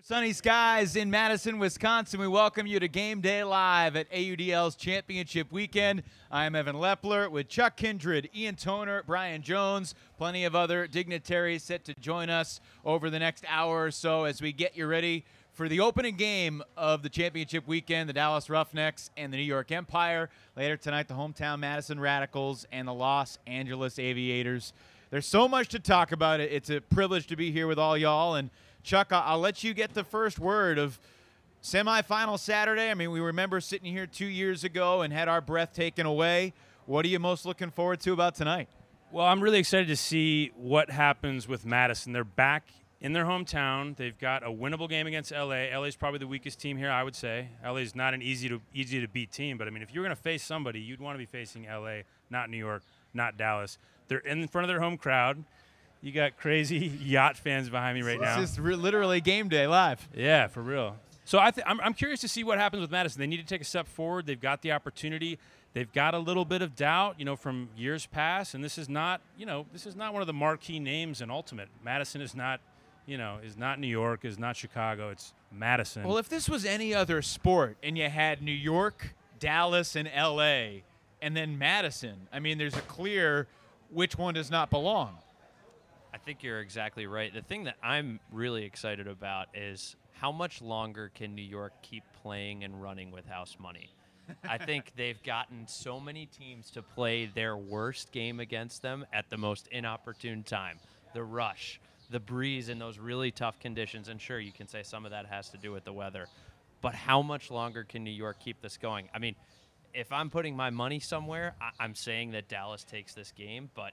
Sunny skies in Madison, Wisconsin. We welcome you to Game Day Live at AUDL's Championship Weekend. I am Evan Lepler with Chuck Kindred, Ian Toner, Brian Jones, plenty of other dignitaries set to join us over the next hour or so as we get you ready for the opening game of the championship weekend, the Dallas Roughnecks and the New York Empire. Later tonight, the hometown Madison Radicals and the Los Angeles Aviators. There's so much to talk about. It's a privilege to be here with all y'all. And Chuck, I'll let you get the first word of semifinal Saturday. I mean, we remember sitting here 2 years ago and had our breath taken away. What are you most looking forward to about tonight? Well, I'm really excited to see what happens with Madison. They're back in their hometown. They've got a winnable game against LA. LA's probably the weakest team here, I would say. LA's not an easy to beat team, but I mean, if you're going to face somebody, you'd want to be facing LA, not New York, not Dallas. They're in front of their home crowd. You got crazy yacht fans behind me right now. It's just literally game day live. Yeah, for real. So I'm curious to see what happens with Madison. They need to take a step forward. They've got the opportunity. They've got a little bit of doubt, from years past, and this is not one of the marquee names in Ultimate. Madison is not, is not New York, is not Chicago. It's Madison. Well, if this was any other sport and you had New York, Dallas, and LA, and then Madison, I mean, there's a clear which one does not belong. I think you're exactly right. The thing that I'm really excited about is how much longer can New York keep playing and running with house money? I think they've gotten so many teams to play their worst game against them at the most inopportune time. The rush, the breeze in those really tough conditions, and sure, you can say some of that has to do with the weather, but how much longer can New York keep this going? I mean, if I'm putting my money somewhere, I'm saying that Dallas takes this game, but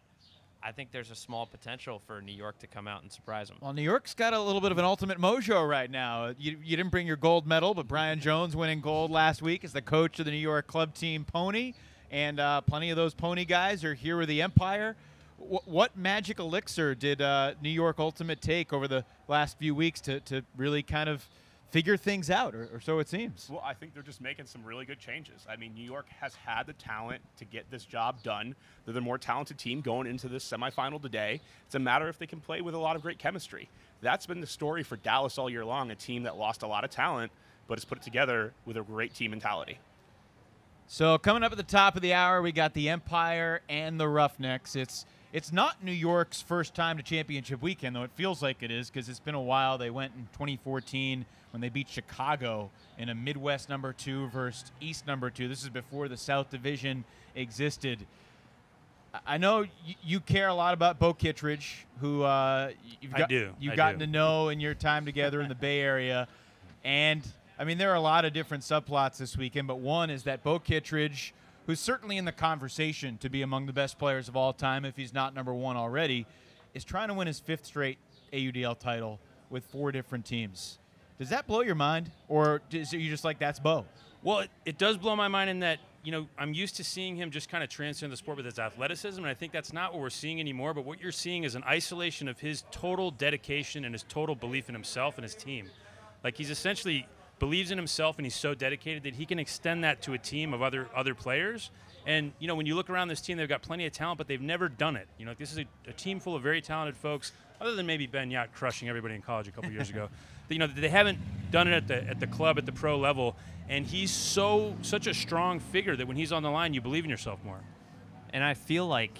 I think there's a small potential for New York to come out and surprise them. Well, New York's got a little bit of an ultimate mojo right now. You didn't bring your gold medal, but Brian Jones winning gold last week as the coach of the New York club team Pony, and plenty of those Pony guys are here with the Empire. What magic elixir did New York Ultimate take over the last few weeks to really kind of figure things out, or so it seems? Well, I think they're just making some really good changes. I mean, New York has had the talent to get this job done. They're the more talented team going into this semifinal today. It's a matter if they can play with a lot of great chemistry. That's been the story for Dallas all year long, a team that lost a lot of talent, but has put it together with a great team mentality. So coming up at the top of the hour, we got the Empire and the Roughnecks. It's not New York's first time to championship weekend, though it feels like it is because it's been a while. They went in 2014 when they beat Chicago in a Midwest number 2 versus East number 2. This is before the South Division existed. I know you care a lot about Bo Kittredge, who you've gotten to know in your time together in the Bay Area. And, I mean, there are a lot of different subplots this weekend, but one is that Bo Kittredge, who's certainly in the conversation to be among the best players of all time if he's not number 1 already, is trying to win his 5th straight AUDL title with 4 different teams. Does that blow your mind, or is it you just like, that's Bo? Well, it does blow my mind in that, I'm used to seeing him just kind of transcend the sport with his athleticism, and I think that's not what we're seeing anymore, but what you're seeing is an isolation of his total dedication and his total belief in himself and his team. Like, he's essentially believes in himself, and he's so dedicated that he can extend that to a team of other players. And, when you look around this team, they've got plenty of talent, but they've never done it. This is a team full of very talented folks, other than maybe Ben Yacht crushing everybody in college a couple years ago. They haven't done it at the club, at the pro level, and he's such a strong figure that when he's on the line, you believe in yourself more. And I feel like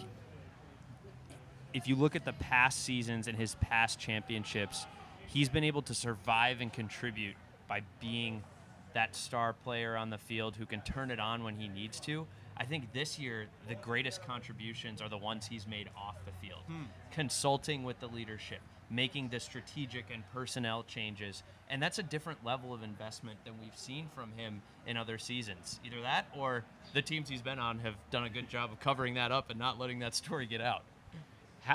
if you look at the past seasons and his past championships, he's been able to survive and contribute by being that star player on the field who can turn it on when he needs to. I think this year the greatest contributions are the ones he's made off the field. Consulting with the leadership, making the strategic and personnel changes, and that's a different level of investment than we've seen from him in other seasons. Either that or the teams he's been on have done a good job of covering that up and not letting that story get out.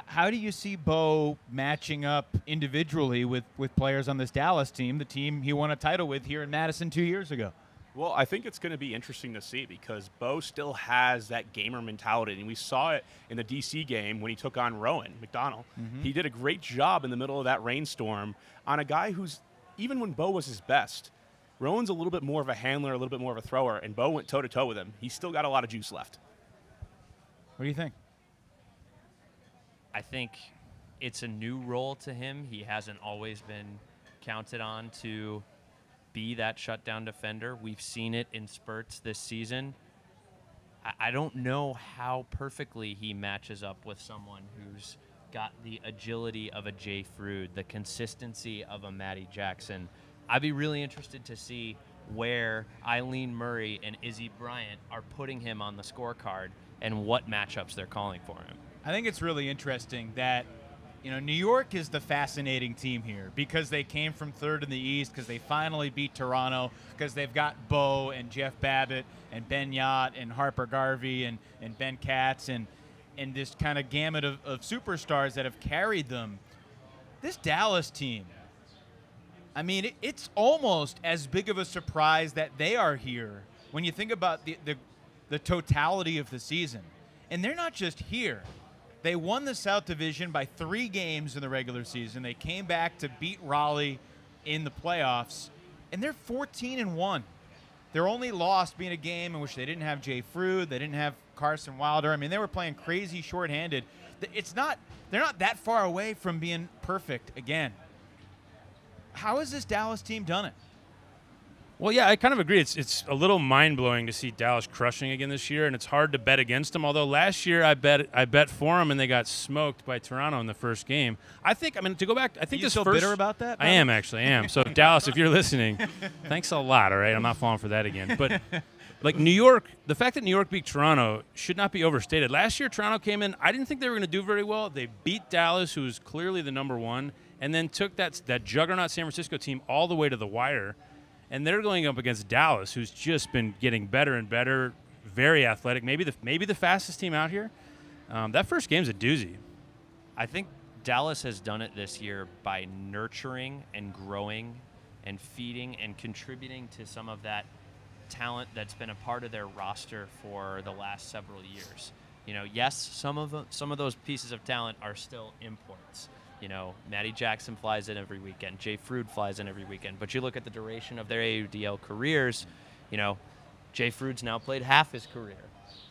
How do you see Bo matching up individually with players on this Dallas team, the team he won a title with here in Madison 2 years ago? Well, I think it's going to be interesting to see because Bo still has that gamer mentality, and we saw it in the DC game when he took on Rowan McDonald. He did a great job in the middle of that rainstorm on a guy who's, even when Bo was his best, Rowan's a little bit more of a handler, a little bit more of a thrower, and Bo went toe-to-toe with him. He's still got a lot of juice left. What do you think? I think it's a new role to him. He hasn't always been counted on to be that shutdown defender. We've seen it in spurts this season. I don't know how perfectly he matches up with someone who's got the agility of a Jay Frood, the consistency of a Matty Jackson. I'd be really interested to see where Eileen Murray and Izzy Bryant are putting him on the scorecard and what matchups they're calling for him. I think it's really interesting that, New York is the fascinating team here because they came from third in the East, because they finally beat Toronto, because they've got Bo and Jeff Babbitt and Ben Yott and Harper Garvey and Ben Katz and this kind of gamut of superstars that have carried them. This Dallas team, I mean, it's almost as big of a surprise that they are here when you think about the totality of the season. And they're not just here. They won the South Division by 3 games in the regular season. They came back to beat Raleigh in the playoffs, and they're 14-1. Their only loss being a game in which they didn't have Jay Frood, they didn't have Carson Wilder. I mean, they were playing crazy shorthanded. They're not that far away from being perfect again. How has this Dallas team done it? Well, yeah, I kind of agree. It's a little mind-blowing to see Dallas crushing again this year, and it's hard to bet against them. Although last year I bet for them, and they got smoked by Toronto in the first game. To go back, I think you this still first, bitter about that? I am actually. I am. So Dallas, if you're listening, thanks a lot. All right, I'm not falling for that again. But like New York, the fact that New York beat Toronto should not be overstated. Last year, Toronto came in. I didn't think they were going to do very well. They beat Dallas, who was clearly the number one, and then took that juggernaut San Francisco team all the way to the wire. And they're going up against Dallas, who's just been getting better and better, very athletic, maybe the fastest team out here. That first game's a doozy. I think Dallas has done it this year by nurturing and growing and feeding and contributing to some of that talent that's been a part of their roster for the last several years. Yes, some of those pieces of talent are still imports. Matty Jackson flies in every weekend. Jay Frood flies in every weekend. But you look at the duration of their AUDL careers, Jay Frood's now played half his career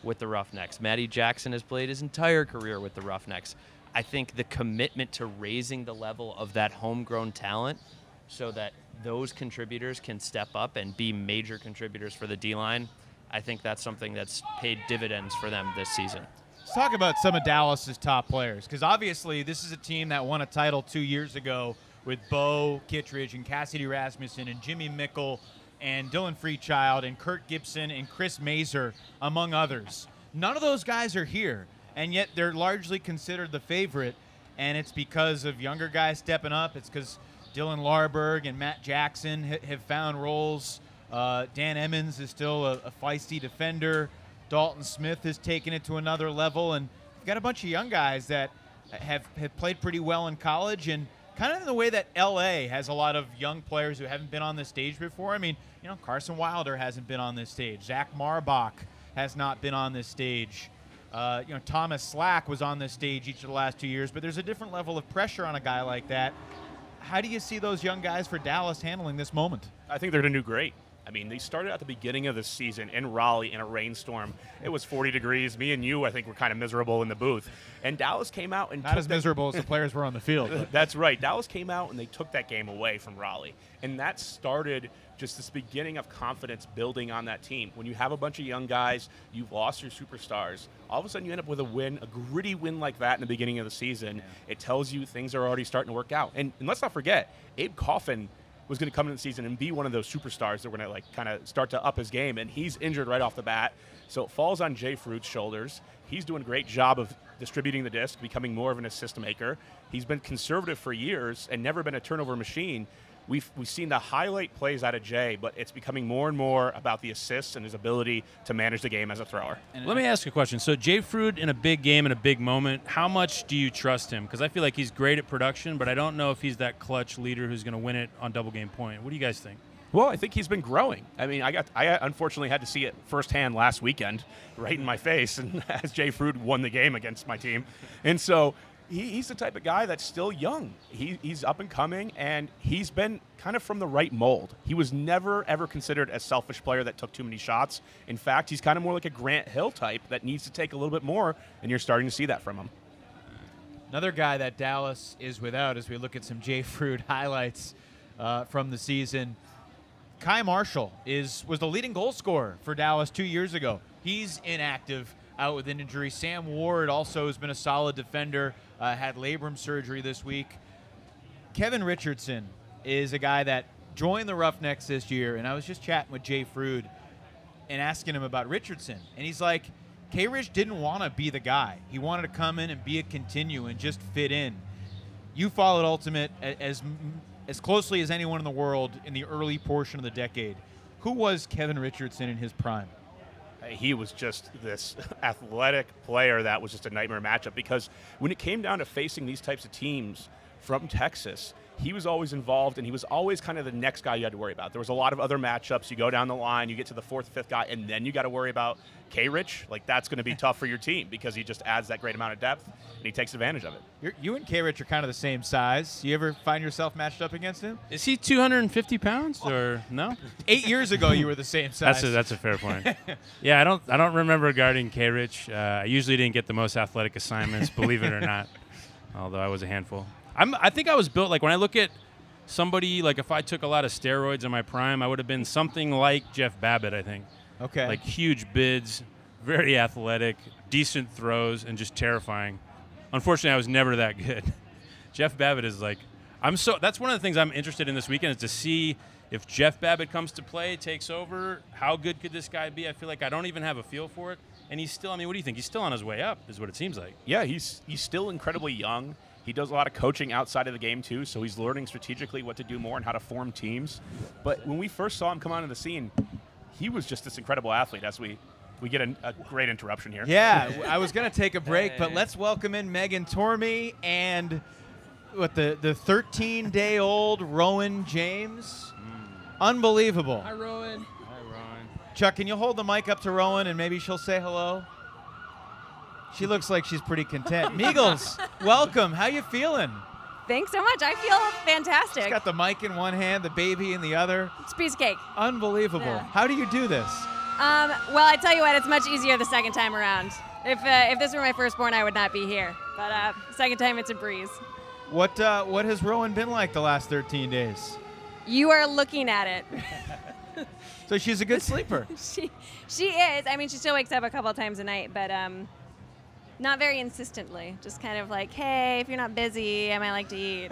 with the Roughnecks. Matty Jackson has played his entire career with the Roughnecks. I think the commitment to raising the level of that homegrown talent so that those contributors can step up and be major contributors for the D-line, I think that's something that's paid dividends for them this season. Let's talk about some of Dallas's top players, because obviously this is a team that won a title 2 years ago with Bo Kittredge and Cassidy Rasmussen and Jimmy Mickle and Dylan Freechild and Kurt Gibson and Chris Mazer, among others. None of those guys are here, and yet they're largely considered the favorite, and it's because of younger guys stepping up. It's because Dylan Larberg and Matt Jackson have found roles. Dan Emmons is still a feisty defender. Dalton Smith has taken it to another level, and you've got a bunch of young guys that have played pretty well in college, and kind of in the way that L.A. has a lot of young players who haven't been on this stage before. I mean, Carson Wilder hasn't been on this stage. Zach Marbach has not been on this stage. Thomas Slack was on this stage each of the last 2 years, but there's a different level of pressure on a guy like that. How do you see those young guys for Dallas handling this moment? I think they're going to do great. I mean, they started at the beginning of the season in Raleigh in a rainstorm. It was 40 degrees. Me and you, I think, were kind of miserable in the booth. And Dallas came out and not as miserable as the players were on the field. That's right. Dallas came out and they took that game away from Raleigh. And that started just this beginning of confidence building on that team. When you have a bunch of young guys, you've lost your superstars, all of a sudden you end up with a win, a gritty win like that in the beginning of the season. Yeah. It tells you things are already starting to work out. And let's not forget, Abe Coffin was going to come into the season and be one of those superstars that were going to kind of start to up his game, and he's injured right off the bat. So it falls on Jay Frood's shoulders. He's doing a great job of distributing the disc, becoming more of an assist maker. He's been conservative for years and never been a turnover machine. We've seen the highlight plays out of Jay, but it's becoming more and more about the assists and his ability to manage the game as a thrower. Let me ask you a question. So Jay Frood in a big game, in a big moment, how much do you trust him? Because I feel like he's great at production, but I don't know if he's that clutch leader who's going to win it on double game point. What do you guys think? Well, I think he's been growing. I mean, I unfortunately had to see it firsthand last weekend, right in my face, and as Jay Frood won the game against my team. And so he's the type of guy that's still young. He's up and coming, and he's been kind of from the right mold. He was never, ever considered a selfish player that took too many shots. In fact, he's kind of more like a Grant Hill type that needs to take a little bit more, and you're starting to see that from him. Another guy that Dallas is without as we look at some Jay Frood highlights. from the season. Kai Marshall was the leading goal scorer for Dallas 2 years ago. He's inactive, out with an injury. Sam Ward also has been a solid defender, had labrum surgery this week. Kevin Richardson is a guy that joined the Roughnecks this year, and I was just chatting with Jay Frood and asking him about Richardson, and he's like, K-Rich didn't want to be the guy. He wanted to come in and be a continue and just fit in. You followed Ultimate as closely as anyone in the world in the early portion of the decade. Who was Kevin Richardson in his prime? He was just this athletic player that was just a nightmare matchup, because when it came down to facing these types of teams from Texas, he was always involved, and he was always kind of the next guy you had to worry about. There was a lot of other matchups. You go down the line, you get to the fourth, fifth guy, and then you got to worry about K-Rich. Like, that's going to be tough for your team because he just adds that great amount of depth, and he takes advantage of it. You and K-Rich are kind of the same size. You ever find yourself matched up against him? Is he 250 pounds or no? 8 years ago, you were the same size. That's a fair point. Yeah, I don't remember guarding K-Rich. I usually didn't get the most athletic assignments, believe it or not, although I was a handful. I think I was built, like, when I look at somebody, like, if I took a lot of steroids in my prime, I would have been something like Jeff Babbitt, I think. Okay. Like, huge bids, very athletic, decent throws, and just terrifying. Unfortunately, I was never that good. Jeff Babbitt is like, that's one of the things I'm interested in this weekend, is to see if Jeff Babbitt comes to play, takes over, how good could this guy be? I feel like I don't even have a feel for it. And he's still, I mean, what do you think? He's still on his way up, is what it seems like. Yeah, he's still incredibly young. He does a lot of coaching outside of the game, too, so he's learning strategically what to do more and how to form teams. But when we first saw him come onto the scene, he was just this incredible athlete. As we get a great interruption here. Yeah, I was going to take a break, but let's welcome in Megan Tormey and the 13-day-old Rowan James. Unbelievable. Hi, Rowan. Hi, Ron. Chuck, can you hold the mic up to Rowan and maybe she'll say hello? She looks like she's pretty content. Meagles, welcome. How you feeling? Thanks so much. I feel fantastic. She's got the mic in one hand, the baby in the other. It's a piece of cake. Unbelievable. Yeah. How do you do this? Well, I tell you what, it's much easier the second time around. If this were my firstborn, I would not be here. But second time, it's a breeze. What has Rowan been like the last 13 days? You are looking at it. So she's a good sleeper. She is. I mean, she still wakes up a couple times a night, but not very insistently. Just kind of like, hey, if you're not busy, I might like to eat.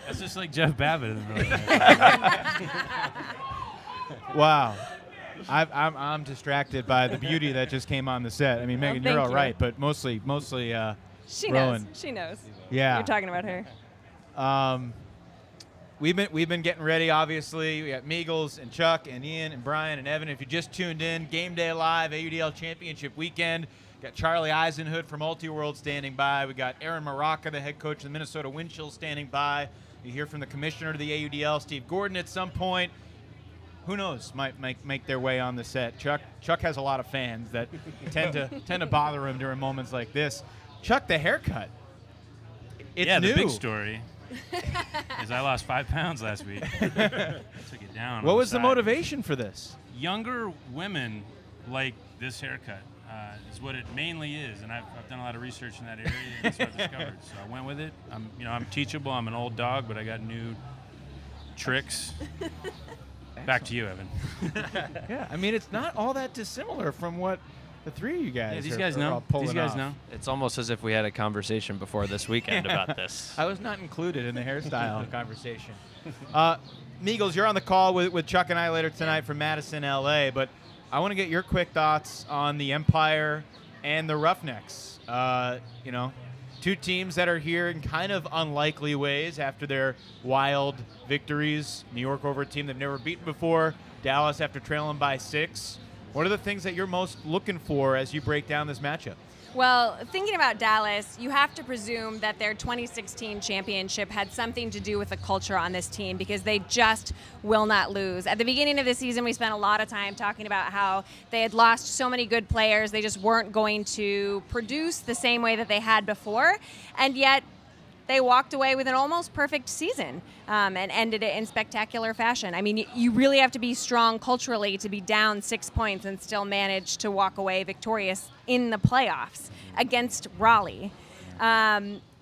That's just like Jeff Babbitt. Wow. I'm distracted by the beauty that just came on the set. I mean, Megan, you're all right, but mostly she Rowan. knows. She knows. Yeah. You're talking about her. We've been getting ready, obviously. We got Meagles and Chuck and Ian and Brian and Evan. If you just tuned in, Game Day Live, AUDL Championship Weekend. Got Charlie Eisenhood from Multiworld standing by. We got Aaron Maraca, the head coach of the Minnesota Wind Chill, standing by. You hear from the commissioner of the AUDL, Steve Gordon, at some point. Who knows? Might make their way on the set. Chuck has a lot of fans that tend to bother him during moments like this. Chuck, the haircut. It's yeah, new. The big story is I lost 5 pounds last week. I took it down. What was the motivation for this? Younger women like this haircut. Is what it mainly is, and I've done a lot of research in that area, and that's what I've discovered. So I went with it. I'm teachable. I'm an old dog, but I got new tricks. Back to you, Evan. Yeah, I mean, it's not all that dissimilar from what the three of you guys. Yeah, these are, guys are know. all pulling These guys off. know. It's almost as if we had a conversation before this weekend about this. I was not included in the hairstyle conversation. Meagles, you're on the call with Chuck and I later tonight from Madison, LA, but I want to get your quick thoughts on the Empire and the Roughnecks. Two teams that are here in kind of unlikely ways after their wild victories. New York over a team they've never beaten before. Dallas after trailing by 6. What are the things that you're most looking for as you break down this matchup? Well, thinking about Dallas, you have to presume that their 2016 championship had something to do with the culture on this team, because they just will not lose. At the beginning of the season, we spent a lot of time talking about how they had lost so many good players. They just weren't going to produce the same way that they had before, and yet they walked away with an almost perfect season and ended it in spectacular fashion. I mean, you really have to be strong culturally to be down 6 points and still manage to walk away victorious in the playoffs against Raleigh.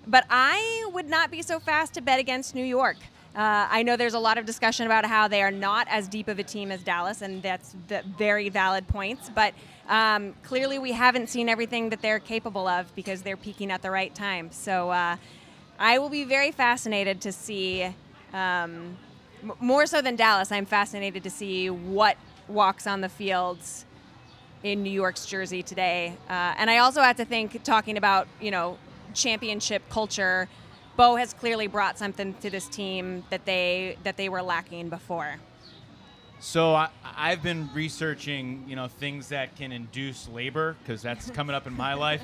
But I would not be so fast to bet against New York. I know there's a lot of discussion about how they are not as deep of a team as Dallas, and that's very valid points. But clearly we haven't seen everything that they're capable of because they're peaking at the right time. So I will be very fascinated to see, more so than Dallas, I'm fascinated to see what walks on the fields in New York's jersey today. And I also have to think, talking about, championship culture, Bo has clearly brought something to this team that they were lacking before. So I've been researching, things that can induce labor, because that's coming up in my life.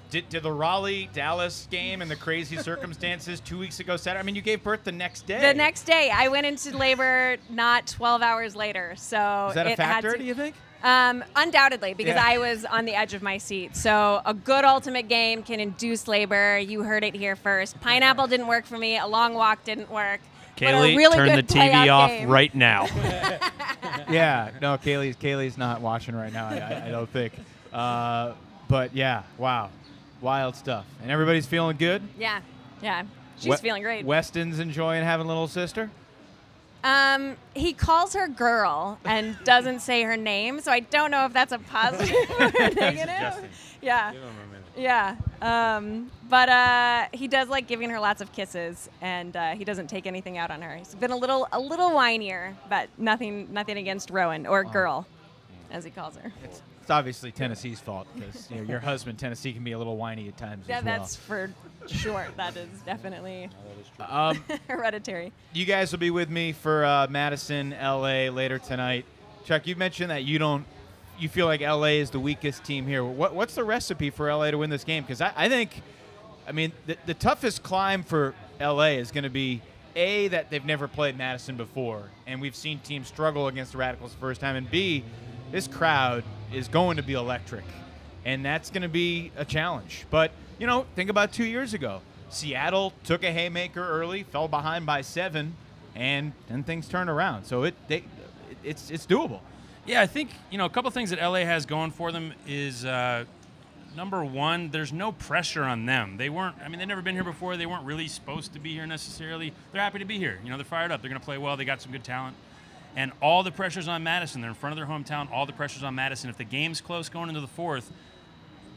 Did the Raleigh-Dallas game and the crazy circumstances 2 weeks ago Saturday? I mean, you gave birth the next day. The next day. I went into labor not 12 hours later. So is that a factor, do you think? Undoubtedly, because Yeah. I was on the edge of my seat. So a good ultimate game can induce labor. You heard it here first. Pineapple didn't work for me. A long walk didn't work. But a Kaylee, really turn the good TV playoff off game. right now. Yeah, no, Kaylee's not watching right now, I don't think. But yeah, wow. Wild stuff. And everybody's feeling good? Yeah. She's feeling great. Weston's enjoying having a little sister? He calls her girl and doesn't say her name, so I don't know if that's a positive or negative. Yeah. Yeah. But he does like giving her lots of kisses, and he doesn't take anything out on her. He's been a little whinier, but nothing against Rowan, or girl, as he calls her. It's obviously Tennessee's fault, because your husband, Tennessee, can be a little whiny at times Yeah, as well. that's for sure. That is definitely Um, hereditary. You guys will be with me for Madison, LA later tonight. Chuck, you mentioned that you feel like LA is the weakest team here. What's the recipe for LA to win this game? Because I think, the toughest climb for LA is going to be, A, that they've never played Madison before, and we've seen teams struggle against the Radicals the first time, and B, this crowd is going to be electric, and that's going to be a challenge. But, think about 2 years ago. Seattle took a haymaker early, fell behind by 7, and then things turned around. So it's doable. Yeah, I think, a couple things that LA has going for them is, number one, there's no pressure on them. They've never been here before. They weren't really supposed to be here necessarily. They're happy to be here. They're fired up. They're going to play well. They got some good talent. And all the pressure's on Madison. They're in front of their hometown. All the pressure's on Madison. If the game's close going into the fourth,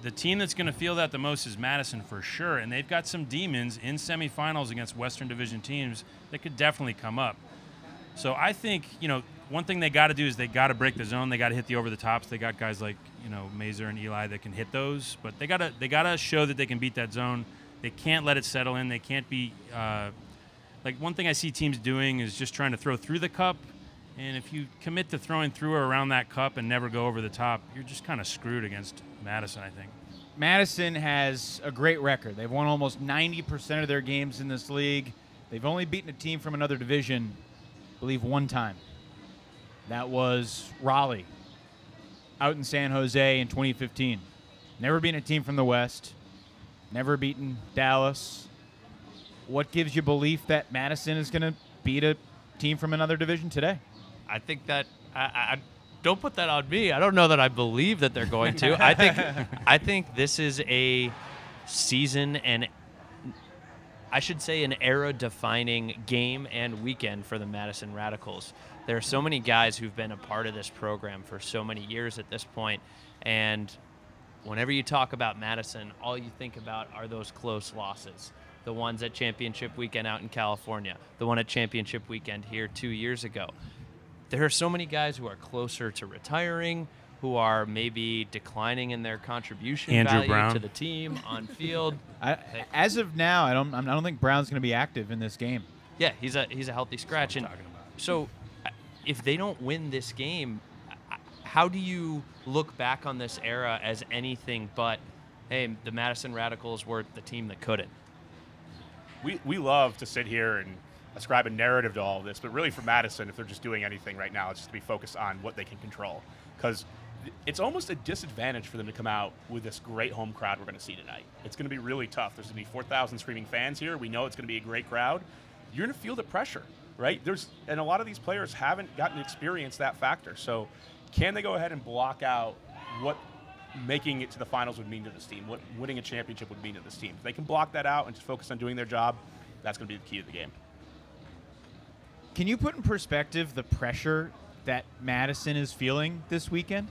the team that's going to feel that the most is Madison for sure. And they've got some demons in semifinals against Western Division teams that could definitely come up. So I think, one thing they got to do is they got to break the zone. They got to hit the over-the-tops. They got guys like, Mazer and Eli that can hit those. But they got to show that they can beat that zone. They can't let it settle in. They can't be one thing I see teams doing is just trying to throw through the cup. And if you commit to throwing through or around that cup and never go over the top, you're just kind of screwed against Madison, I think. Madison has a great record. They've won almost 90% of their games in this league. They've only beaten a team from another division, I believe, one time. That was Raleigh out in San Jose in 2015. Never beaten a team from the West. Never beaten Dallas. What gives you belief that Madison is going to beat a team from another division today? I think that I don't put that on me. I don't know that I believe that they're going to. I think this is a season and I should say an era-defining game and weekend for the Madison Radicals. There are so many guys who've been a part of this program for so many years at this point, and whenever you talk about Madison, all you think about are those close losses. The ones at championship weekend out in California, the one at championship weekend here 2 years ago. There are so many guys who are closer to retiring, who are maybe declining in their contribution Andrew value Brown. to the team on field. As of now, I don't think Brown's going to be active in this game. Yeah, he's a healthy scratch. And so if they don't win this game, how do you look back on this era as anything but, hey, the Madison Radicals were the team that couldn't? We love to sit here and ascribe a narrative to all of this, but really for Madison, if they're just doing anything right now, it's just to be focused on what they can control. Because it's almost a disadvantage for them to come out with this great home crowd we're going to see tonight. It's going to be really tough. There's going to be 4,000 screaming fans here. We know it's going to be a great crowd. You're going to feel the pressure, right? And a lot of these players haven't gotten to experience that factor. So can they go ahead and block out what making it to the finals would mean to this team, what winning a championship would mean to this team. If they can block that out and just focus on doing their job, that's going to be the key to the game. Can you put in perspective the pressure that Madison is feeling this weekend?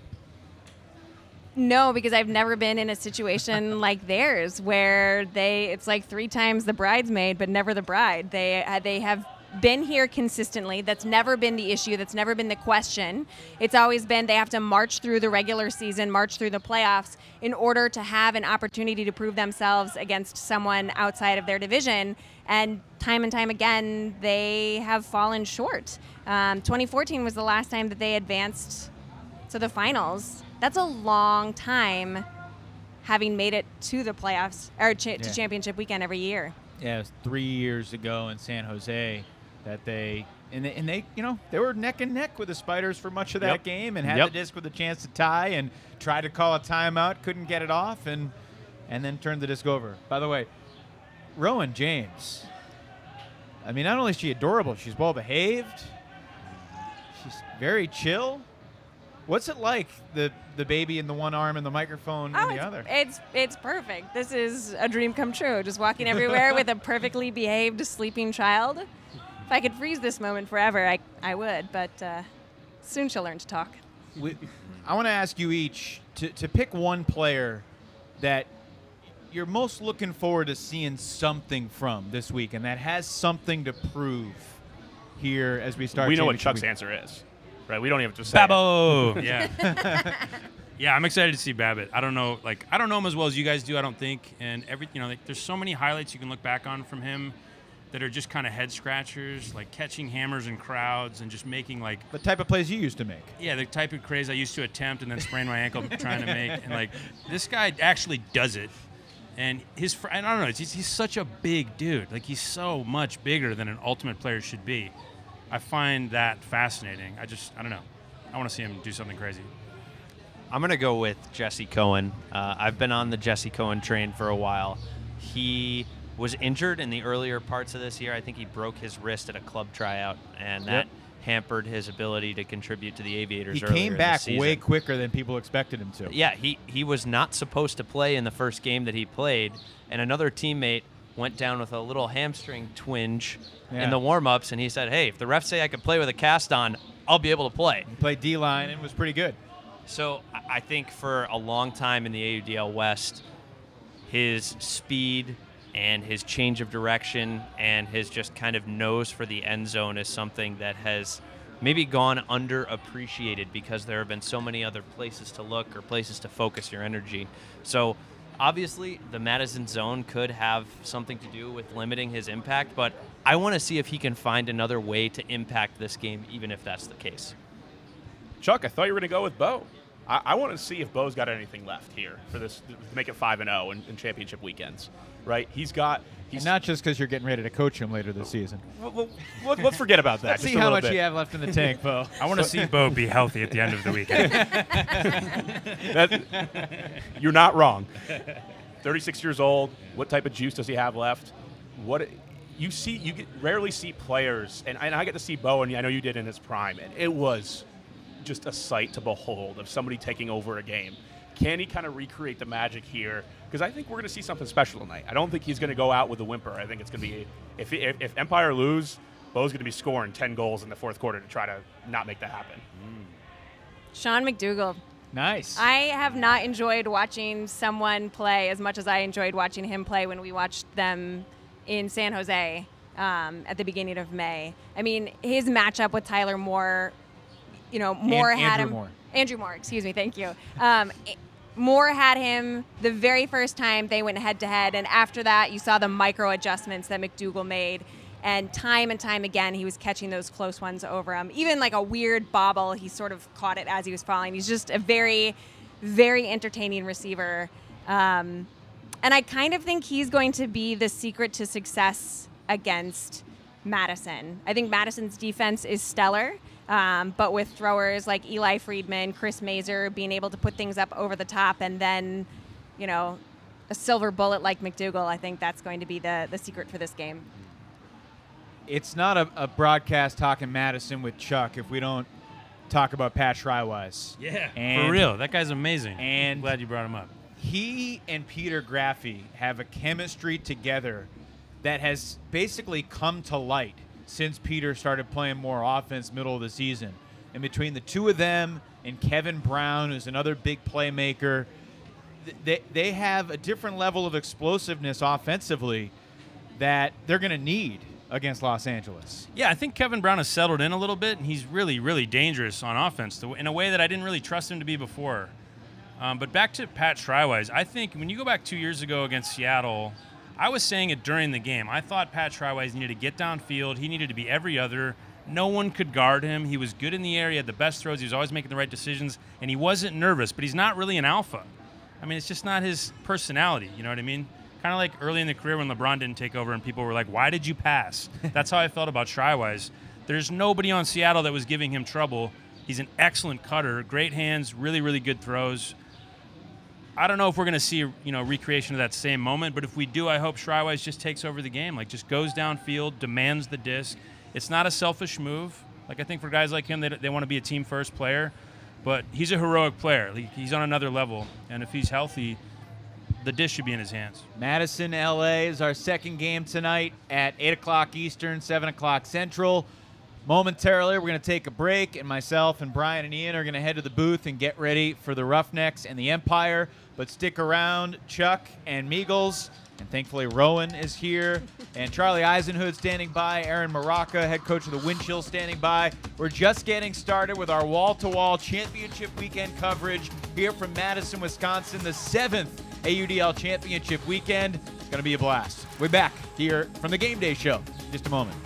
No, because I've never been in a situation like theirs where it's like 3 times the bridesmaid, but never the bride. They have been here consistently. That's never been the issue. That's never been the question. It's always been they have to march through the regular season, march through the playoffs in order to have an opportunity to prove themselves against someone outside of their division. And time again, they have fallen short. 2014 was the last time that they advanced to the finals. That's a long time having made it to the playoffs or to championship weekend every year. Yeah, it was 3 years ago in San Jose that they were neck and neck with the Spiders for much of that game and had the disc with a chance to tie and tried to call a timeout, couldn't get it off, and then turned the disc over. By the way, Rowan James, I mean, not only is she adorable, she's well behaved. She's very chill. What's it like, the baby in the one arm and the microphone in the other? It's perfect. This is a dream come true. Just walking everywhere with a perfectly behaved sleeping child. If I could freeze this moment forever, I would, but soon she'll learn to talk. I want to ask you each to pick one player that you're most looking forward to seeing something from this week and that has something to prove here as we start. We know what Chuck's answer is. Right, we don't even have to say Babbo. Yeah, yeah. I'm excited to see Babbitt. I don't know him as well as you guys do. I don't think, and there's so many highlights you can look back on from him that are just kind of head scratchers, like catching hammers in crowds and just making the type of plays you used to make. Yeah, the type of craze I used to attempt and then sprain my ankle trying to make, and this guy actually does it. And I don't know, he's such a big dude. He's so much bigger than an ultimate player should be. I find that fascinating. I don't know. I want to see him do something crazy. I'm going to go with Jesse Cohen. I've been on the Jesse Cohen train for a while. He was injured in the earlier parts of this year. I think he broke his wrist at a club tryout, and that hampered his ability to contribute to the Aviators earlier He came back this season. way quicker than people expected him to. Yeah, he was not supposed to play in the first game that he played, and another teammate went down with a little hamstring twinge in the warm-ups, and he said, hey, if the refs say I could play with a cast on, I'll be able to play. He played D-line and was pretty good. So I think for a long time in the AUDL West, his speed and his change of direction and his just kind of nose for the end zone is something that has maybe gone underappreciated because there have been so many other places to look or places to focus your energy. So obviously the Madison zone could have something to do with limiting his impact, but I want to see if he can find another way to impact this game, even if that's the case. Chuck, I thought you were going to go with Bo. I want to see if Bo's got anything left here for this to make it 5-0 in championship weekends, right? He's not just because you're getting ready to coach him later this season. Let's forget about that. Let's see how much you have left in the tank, Bo. I want to see Bo be healthy at the end of the weekend. You're not wrong. 36 years old. What type of juice does he have left? You rarely see players, and I get to see Bo, and I know you did in his prime, and it was just a sight to behold of somebody taking over a game. Can he kind of recreate the magic here? Because I think we're going to see something special tonight. I don't think he's going to go out with a whimper. I think it's going to be, if Empire lose, Bo's going to be scoring 10 goals in the fourth quarter to try to not make that happen. Sean McDougal. Nice. I have not enjoyed watching someone play as much as I enjoyed watching him play when we watched them in San Jose at the beginning of May. I mean, his matchup with Tyler Moore, Andrew Moore, excuse me, thank you. Moore had him the very first time they went head-to-head, and after that, you saw the micro adjustments that McDougal made, and time again, he was catching those close ones over him. Even like a weird bobble, he sort of caught it as he was falling. He's just a very, very entertaining receiver. And I kind of think he's going to be the secret to success against Madison. I think Madison's defense is stellar. But with throwers like Eli Friedman, Chris Mazer being able to put things up over the top, and then, a silver bullet like McDougal, I think that's going to be the secret for this game. It's not a broadcast talking Madison with Chuck if we don't talk about Pat Schreiweiss. Yeah, And- for real. That guy's amazing. and- I'm glad you brought him up. He and Peter Graffi have a chemistry together that has basically come to light since Peter started playing more offense middle of the season. And between the two of them and Kevin Brown, who's another big playmaker, they have a different level of explosiveness offensively that they're going to need against Los Angeles. Yeah, I think Kevin Brown has settled in a little bit, and he's really, really dangerous on offense in a way that I didn't really trust him to be before. But back to Pat Schreiweiss, I think when you go back 2 years ago against Seattle, I was saying it during the game. I thought Pat Schreiweiss needed to get downfield. He needed to be every other. No one could guard him. He was good in the air. He had the best throws. He was always making the right decisions, and he wasn't nervous, but he's not really an alpha. I mean, it's just not his personality, you know what I mean? Kind of like early in the career when LeBron didn't take over and people were like, why did you pass? That's how I felt about Schreiweiss. There's nobody on Seattle that was giving him trouble. He's an excellent cutter, great hands, really, really good throws. I don't know if we're going to see, recreation of that same moment, but if we do, I hope Schreiweiss just takes over the game, like just goes downfield, demands the disc. It's not a selfish move. Like I think for guys like him, they want to be a team-first player, but he's a heroic player. He's on another level, and if he's healthy, the dish should be in his hands. Madison, LA is our second game tonight at 8 o'clock Eastern, 7 o'clock Central. Momentarily, we're going to take a break, and myself and Brian and Ian are going to head to the booth and get ready for the Roughnecks and the Empire. But stick around, Chuck and Meagles, and thankfully Rowan is here, and Charlie Eisenhood standing by, Aaron Maraca, head coach of the Windchill, standing by. We're just getting started with our wall-to-wall championship weekend coverage here from Madison, Wisconsin, the 7th AUDL championship weekend. It's going to be a blast. We're back here from the Game Day Show in just a moment.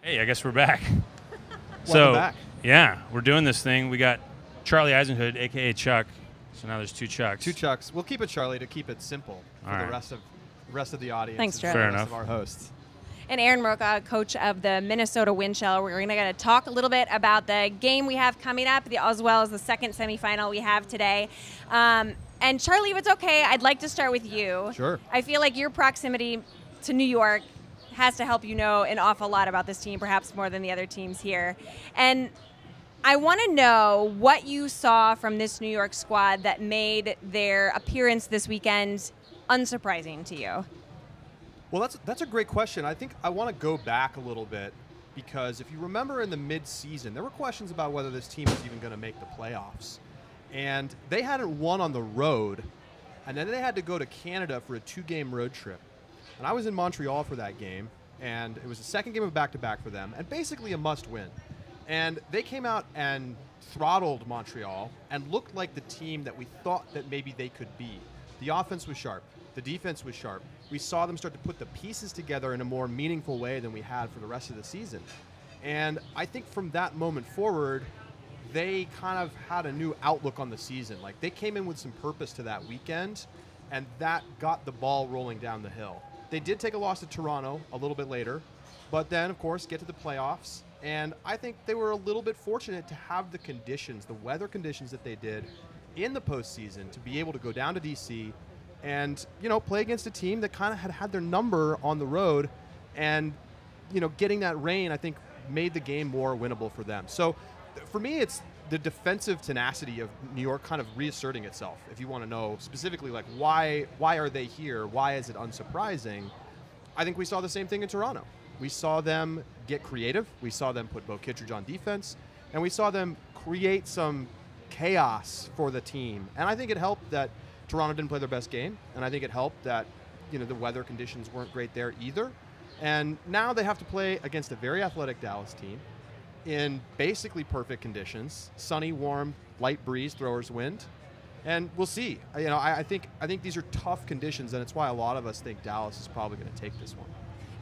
Hey, I guess we're back. Welcome back. Yeah, we're doing this thing. We got Charlie Eisenhood, a.k.a. Chuck. So now there's two Chucks. Two Chucks. We'll keep it, Charlie, to keep it simple for All the right. rest of the audience. Thanks, and Charlie. for the Fair rest enough. of our hosts. And Aaron Moroka, coach of the Minnesota Windchill. We're going to talk a little bit about the game we have coming up, as well as the second semifinal we have today. And Charlie, if it's okay, I'd like to start with you. Sure. I feel like your proximity to New York has to help you know an awful lot about this team, perhaps more than the other teams here. And I want to know what you saw from this New York squad that made their appearance this weekend unsurprising to you. Well, that's a great question. I think I want to go back a little bit because if you remember in the mid-season, there were questions about whether this team was even going to make the playoffs. And they hadn't won on the road, and then they had to go to Canada for a 2-game road trip. And I was in Montreal for that game, and it was the second game of back-to-back for them, and basically a must-win. And they came out and throttled Montreal and looked like the team that we thought that maybe they could be. The offense was sharp. The defense was sharp. We saw them start to put the pieces together in a more meaningful way than we had for the rest of the season. And I think from that moment forward, they kind of had a new outlook on the season. Like, they came in with some purpose to that weekend, and that got the ball rolling down the hill. They did take a loss to Toronto a little bit later, but then, of course, get to the playoffs. And I think they were a little bit fortunate to have the conditions, the weather conditions that they did in the postseason, to be able to go down to D.C. and, you know, play against a team that kind of had their number on the road. And, you know, getting that rain, I think, made the game more winnable for them. So for me, it's the defensive tenacity of New York kind of reasserting itself. If you want to know specifically, like, why are they here? Why is it unsurprising? I think we saw the same thing in Toronto. We saw them get creative. We saw them put Bo Kittredge on defense, and we saw them create some chaos for the team. And I think it helped that Toronto didn't play their best game, and I think it helped that, you know, the weather conditions weren't great there either. And now they have to play against a very athletic Dallas team in basically perfect conditions: sunny, warm, light breeze, throwers wind. And we'll see. You know, I think these are tough conditions, and it's why a lot of us think Dallas is probably going to take this one.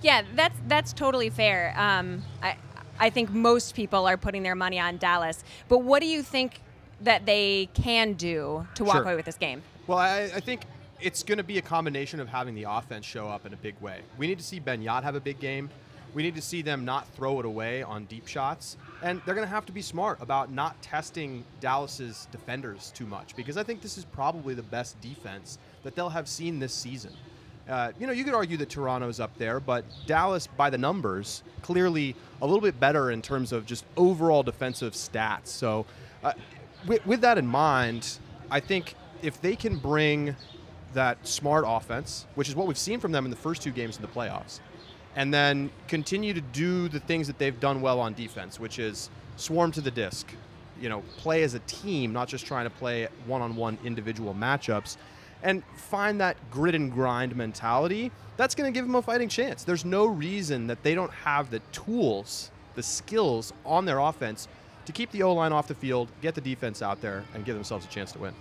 Yeah, that's totally fair. I think most people are putting their money on Dallas. But what do you think that they can do to walk away with this game? Well, I think it's going to be a combination of having the offense show up in a big way. We need to see Ben Yot have a big game. We need to see them not throw it away on deep shots. And they're going to have to be smart about not testing Dallas's defenders too much, because I think this is probably the best defense that they'll have seen this season. You know, you could argue that Toronto's up there, but Dallas, by the numbers, clearly a little bit better in terms of just overall defensive stats. So with that in mind, I think if they can bring that smart offense, which is what we've seen from them in the first two games in the playoffs, and then continue to do the things that they've done well on defense, which is swarm to the disc, you know, play as a team, not just trying to play one-on-one individual matchups, and find that grit and grind mentality, that's going to give them a fighting chance. There's no reason that they don't have the tools, the skills on their offense to keep the O-line off the field, get the defense out there, and give themselves a chance to win.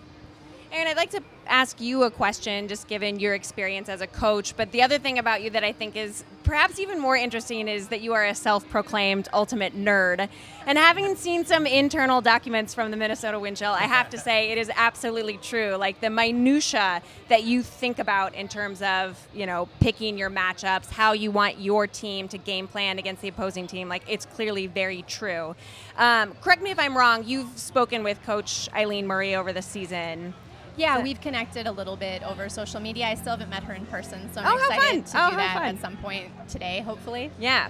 Aaron, I'd like to ask you a question, just given your experience as a coach. But the other thing about you that I think is perhaps even more interesting is that you are a self-proclaimed ultimate nerd. And having seen some internal documents from the Minnesota Wind Chill, I have to say it is absolutely true. Like, the minutia that you think about in terms of, you know, picking your matchups, how you want your team to game plan against the opposing team, like, it's clearly very true. Correct me if I'm wrong, you've spoken with Coach Eileen Murray over the season. Yeah, we've connected a little bit over social media. I still haven't met her in person, so I'm excited to do that at some point today, hopefully. Yeah.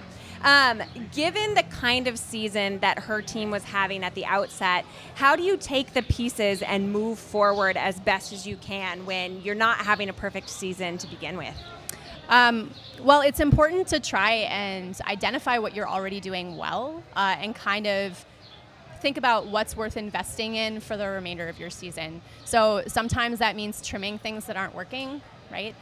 Given the kind of season that her team was having at the outset, how do you take the pieces and move forward as best as you can when you're not having a perfect season to begin with? Well, it's important to try and identify what you're already doing well and kind of think about what's worth investing in for the remainder of your season. So sometimes that means trimming things that aren't working, right?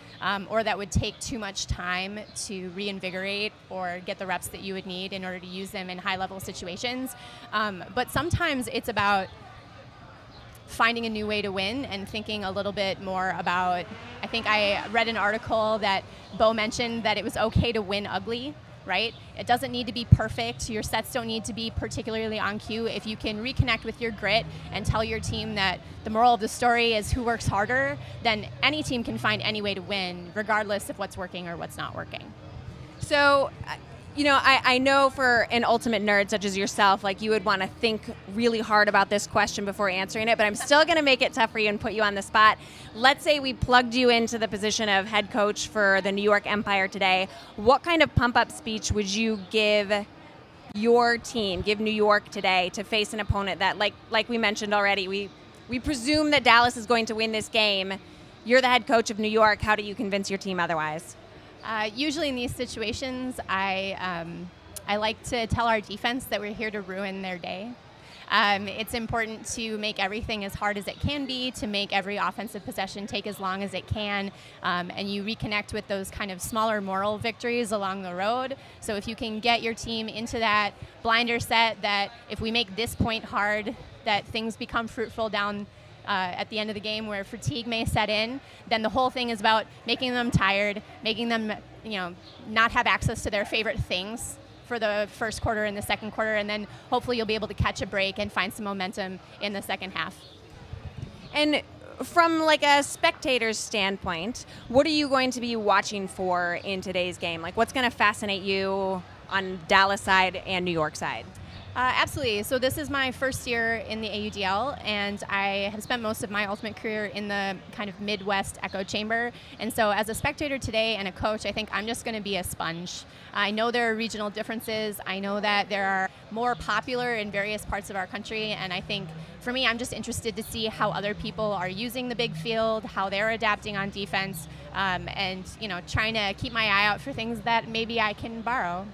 Or that would take too much time to reinvigorate or get the reps that you would need in order to use them in high-level situations. But sometimes it's about finding a new way to win and thinking a little bit more about, I think I read an article that Bo mentioned that it was okay to win ugly, right? It doesn't need to be perfect. Your sets don't need to be particularly on cue. If you can reconnect with your grit and tell your team that the moral of the story is who works harder, then any team can find any way to win, regardless of what's working or what's not working. So, you know, I know for an ultimate nerd such as yourself, like, you would want to think really hard about this question before answering it, but I'm still going to make it tough for you and put you on the spot. Let's say we plugged you into the position of head coach for the New York Empire today. What kind of pump-up speech would you give your team, give New York today, to face an opponent that, like we mentioned already, we presume that Dallas is going to win this game. You're the head coach of New York. How do you convince your team otherwise? Usually in these situations, I like to tell our defense that we're here to ruin their day. It's important to make everything as hard as it can be, to make every offensive possession take as long as it can, and you reconnect with those kind of smaller moral victories along the road. So if you can get your team into that blinder set, that if we make this point hard, that things become fruitful down at the end of the game where fatigue may set in, then the whole thing is about making them tired, making them, not have access to their favorite things for the first quarter and the second quarter, and then hopefully you'll be able to catch a break and find some momentum in the second half. And from like a spectator's standpoint, what are you going to be watching for in today's game? Like, what's going to fascinate you on Dallas side and New York side? Absolutely. So this is my first year in the AUDL, and I have spent most of my Ultimate career in the kind of Midwest echo chamber. And so as a spectator today and a coach, I think I'm just going to be a sponge. I know there are regional differences. I know that there are more popular in various parts of our country, and I think for me, I'm just interested to see how other people are using the big field, how they're adapting on defense, and trying to keep my eye out for things that maybe I can borrow.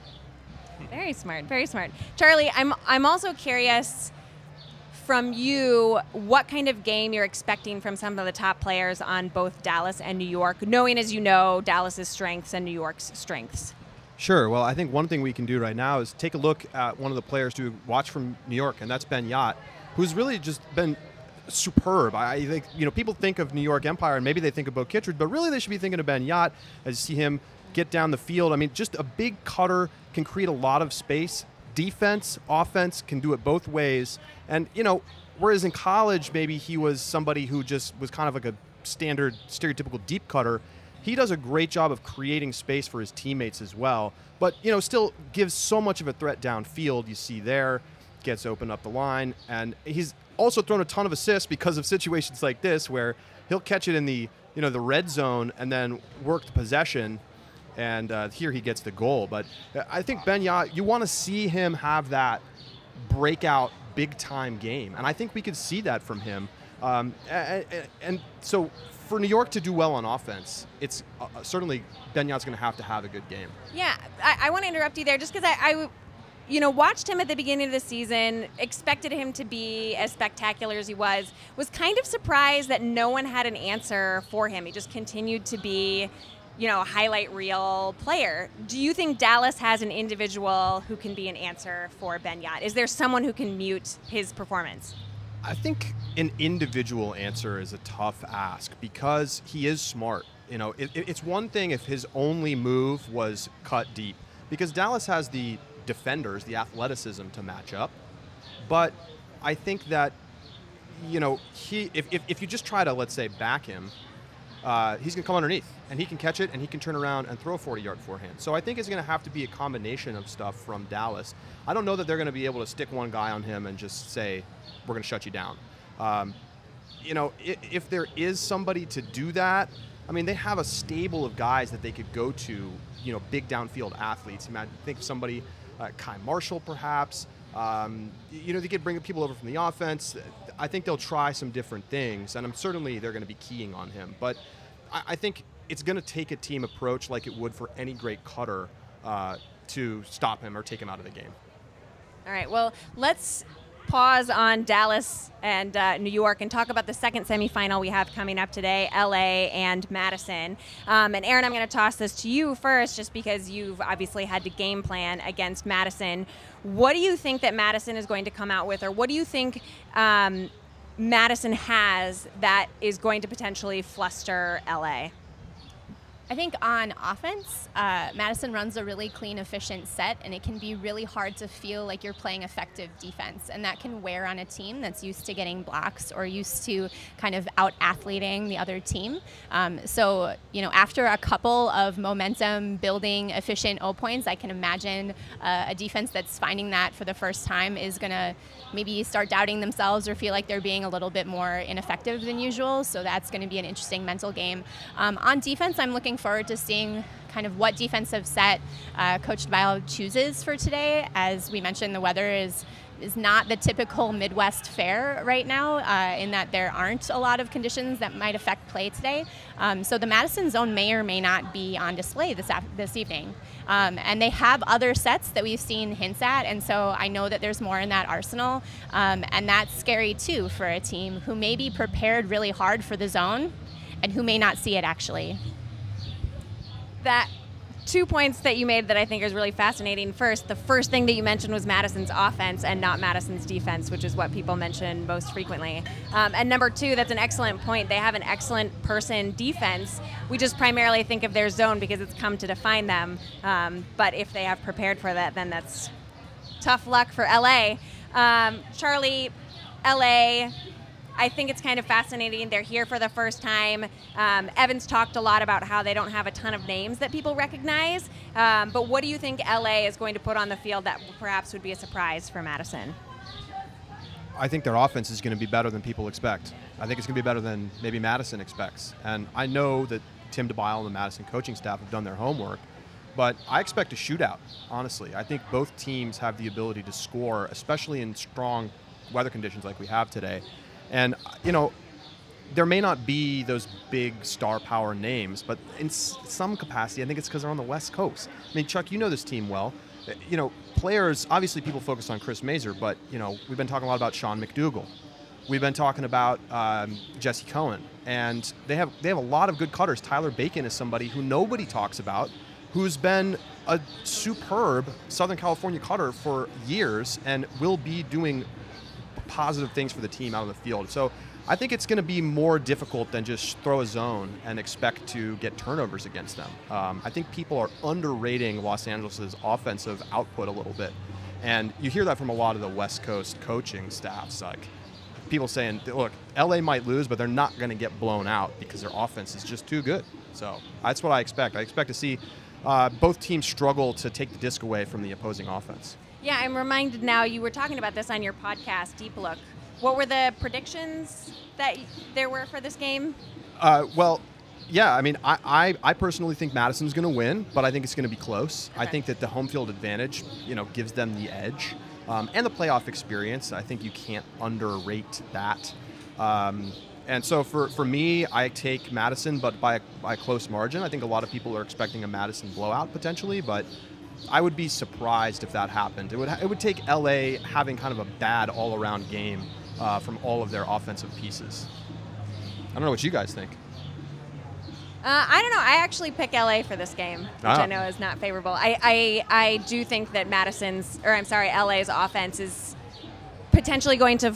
Very smart, very smart. Charlie, I'm also curious from you what kind of game you're expecting from some of the top players on both Dallas and New York, knowing, as you know, Dallas's strengths and New York's strengths. Sure. Well, I think one thing we can do right now is take a look at one of the players to watch from New York, and that's Ben Yacht, who's really just been superb. I think, people think of New York Empire and maybe they think of Bo Kittredge, but really they should be thinking of Ben Yacht as you see him get down the field. I mean, just a big cutter, can create a lot of space. Defense, offense, can do it both ways. And, whereas in college, maybe he was somebody who just was kind of like a standard, stereotypical deep cutter, he does a great job of creating space for his teammates as well. But, still gives so much of a threat downfield. You see there, gets open up the line. And he's also thrown a ton of assists because of situations like this where he'll catch it in the, the red zone and then work the possession. And here he gets the goal. But I think Ben Yacht, you want to see him have that breakout big-time game. And I think we could see that from him. And so for New York to do well on offense, it's certainly Ben Yacht's going to have a good game. Yeah, I want to interrupt you there just because I watched him at the beginning of the season, expected him to be as spectacular as he was kind of surprised that no one had an answer for him. He just continued to be a highlight reel player. Do you think Dallas has an individual who can be an answer for Ben Yacht? Is there someone who can mute his performance? I think an individual answer is a tough ask because he is smart. It's one thing if his only move was cut deep, because Dallas has the defenders, the athleticism to match up. But I think that, if you just try to, let's say, back him, he's going to come underneath, and he can catch it, and he can turn around and throw a 40-yard forehand. So I think it's going to have to be a combination of stuff from Dallas. I don't know that they're going to be able to stick one guy on him and just say, we're going to shut you down. If there is somebody to do that, I mean, they have a stable of guys that they could go to, big downfield athletes. I think somebody, Kai Marshall perhaps. They could bring people over from the offense. I think they'll try some different things, and certainly they're going to be keying on him. But I think it's going to take a team approach like it would for any great cutter to stop him or take him out of the game. All right, well, let's pause on Dallas and New York and talk about the second semifinal we have coming up today, LA and Madison. And Aaron, I'm going to toss this to you first just because you've obviously had to game plan against Madison. What do you think that Madison is going to come out with, or what do you think Madison has that is going to potentially fluster LA? I think on offense, Madison runs a really clean, efficient set, and it can be really hard to feel like you're playing effective defense, and that can wear on a team that's used to getting blocks or used to kind of out-athleting the other team. So, after a couple of momentum-building, efficient O-points, I can imagine a defense that's finding that for the first time is going to maybe start doubting themselves or feel like they're being a little bit more ineffective than usual, so that's going to be an interesting mental game. On defense, I'm looking forward to seeing kind of what defensive set Coach Weil chooses for today. As we mentioned, the weather is not the typical Midwest fare right now in that there aren't a lot of conditions that might affect play today. So the Madison zone may or may not be on display this evening. And they have other sets that we've seen hints at, and so I know that there's more in that arsenal. And that's scary, too, for a team who may be prepared really hard for the zone and who may not see it, actually. That 2 points that you made that I think is really fascinating. First, the first thing that you mentioned was Madison's offense and not Madison's defense, which is what people mention most frequently. And number 2, that's an excellent point. They have an excellent person defense. We just primarily think of their zone because it's come to define them. But if they have prepared for that, then that's tough luck for LA. Charlie, LA, I think it's kind of fascinating. They're here for the first time. Evan's talked a lot about how they don't have a ton of names that people recognize. But what do you think LA is going to put on the field that perhaps would be a surprise for Madison? I think their offense is going to be better than people expect. I think it's going to be better than maybe Madison expects. And I know that Tim DeBile and the Madison coaching staff have done their homework, but I expect a shootout, honestly. I think both teams have the ability to score, especially in strong weather conditions like we have today. And, you know, there may not be those big star power names, but in some capacity, I think it's because they're on the West Coast. I mean, Chuck, you know this team well. You know, players, obviously people focus on Chris Mazur, but, you know, we've been talking a lot about Sean McDougal. We've been talking about Jesse Cohen. And they have a lot of good cutters. Tyler Bacon is somebody who nobody talks about, who's been a superb Southern California cutter for years and will be doing positive things for the team out on the field. So I think it's going to be more difficult than just throw a zone and expect to get turnovers against them. I think people are underrating Los Angeles' offensive output a little bit. And you hear that from a lot of the West Coast coaching staffs. Like people saying, look, LA might lose, but they're not going to get blown out because their offense is just too good. So that's what I expect. I expect to see both teams struggle to take the disc away from the opposing offense. Yeah, I'm reminded now, you were talking about this on your podcast, Deep Look. What were the predictions that there were for this game? Well, yeah, I mean, I personally think Madison's going to win, but I think it's going to be close. Okay. I think that the home field advantage, you know, gives them the edge. And the playoff experience, I think you can't underrate that. And so for me, I take Madison, but by a close margin. I think a lot of people are expecting a Madison blowout potentially, but I would be surprised if that happened. It would take LA having kind of a bad all-around game from all of their offensive pieces. I don't know what you guys think. I don't know. I actually pick LA for this game, which I know is not favorable. I do think that LA's offense is potentially going to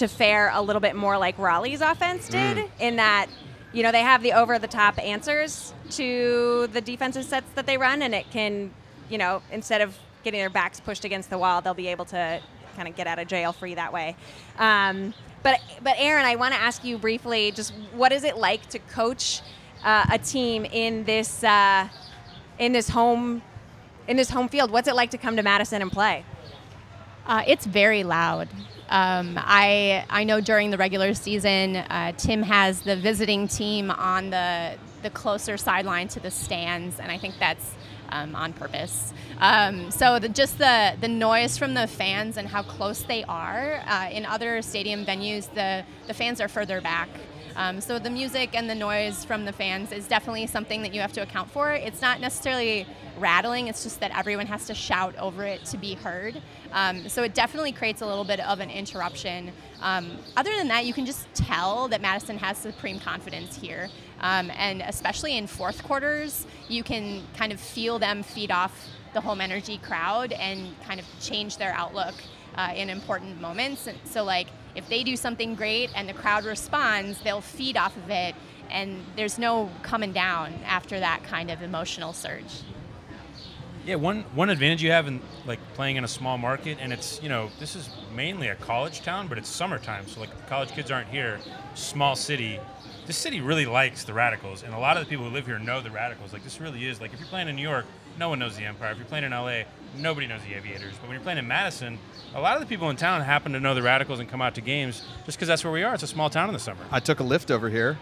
fare a little bit more like Raleigh's offense did, in that, you know, they have the over-the-top answers to the defensive sets that they run, and it can, you know, instead of getting their backs pushed against the wall, they'll be able to kind of get out of jail free that way. But Aaron, I want to ask you briefly, just what is it like to coach a team in this home field? What's it like to come to Madison and play? It's very loud. I know during the regular season, Tim has the visiting team on the closer sideline to the stands, and I think that's on purpose. So just the noise from the fans and how close they are. In other stadium venues, the fans are further back. So the music and the noise from the fans is definitely something that you have to account for. It's not necessarily rattling, it's just that everyone has to shout over it to be heard. So it definitely creates a little bit of an interruption. Other than that, you can just tell that Madison has supreme confidence here. And especially in fourth quarters, you can kind of feel them feed off the home energy crowd and kind of change their outlook in important moments. So like if they do something great and the crowd responds, they'll feed off of it, and there's no coming down after that kind of emotional surge. Yeah, one advantage you have in like playing in a small market, and it's, you know, this is mainly a college town, but it's summertime, so like the college kids aren't here. Small city. This city really likes the Radicals, and a lot of the people who live here know the Radicals. Like this really is, like if you're playing in New York, no one knows the Empire. If you're playing in LA, nobody knows the Aviators. But when you're playing in Madison, a lot of the people in town happen to know the Radicals and come out to games just because that's where we are. It's a small town in the summer. I took a Lyft over here,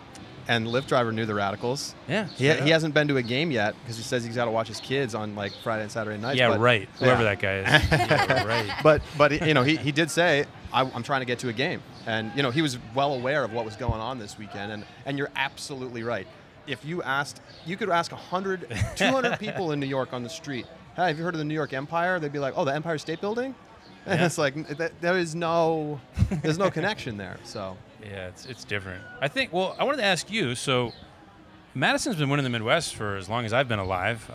and the Lyft driver knew the Radicals. Yeah. He hasn't been to a game yet because he says he's got to watch his kids on like Friday and Saturday nights. Yeah, right. Whoever that guy is. Yeah, right. But you know, he did say, I'm trying to get to a game. And, you know, he was well aware of what was going on this weekend. And you're absolutely right. if you could ask 100, 200 people in New York on the street, hey, have you heard of the New York Empire? They'd be like, oh, the Empire State Building? And it's like, there's no connection there. So Yeah, it's different. I think, well, I wanted to ask you, so Madison's been winning the Midwest for as long as I've been alive.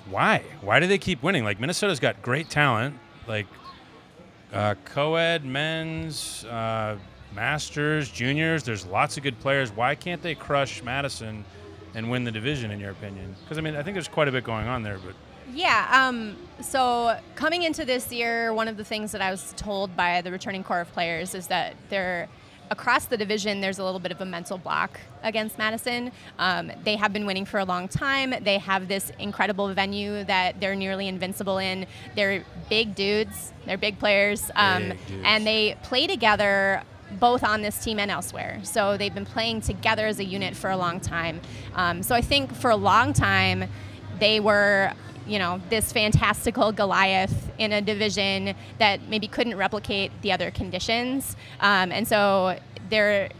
Why? Why do they keep winning? Like, Minnesota's got great talent, like co-ed, men's, masters, juniors. There's lots of good players. Why can't they crush Madison and win the division, in your opinion? Because, I mean, I think there's quite a bit going on there. But Yeah. So coming into this year, one of the things that I was told by the returning core of players is that across the division, there's a little bit of a mental block against Madison. They have been winning for a long time. They have this incredible venue that they're nearly invincible in. They're big dudes. They're big players. And they play together both on this team and elsewhere. So they've been playing together as a unit for a long time. So I think for a long time, they were, this fantastical Goliath in a division that maybe couldn't replicate the other conditions. And so there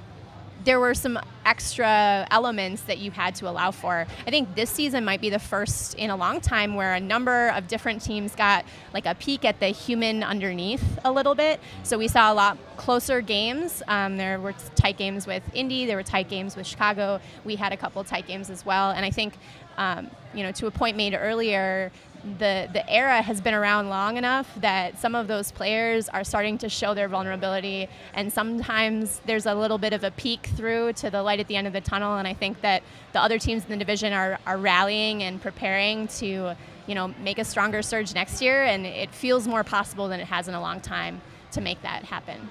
were some extra elements that you had to allow for. I think this season might be the first in a long time where a number of different teams got like a peek at the human underneath a little bit. So we saw a lot closer games. There were tight games with Indy. There were tight games with Chicago. We had a couple tight games as well. And I think, to a point made earlier, the era has been around long enough that some of those players are starting to show their vulnerability, and sometimes there's a little bit of a peek through to the light at the end of the tunnel. And I think that the other teams in the division are rallying and preparing to make a stronger surge next year, and it feels more possible than it has in a long time to make that happen.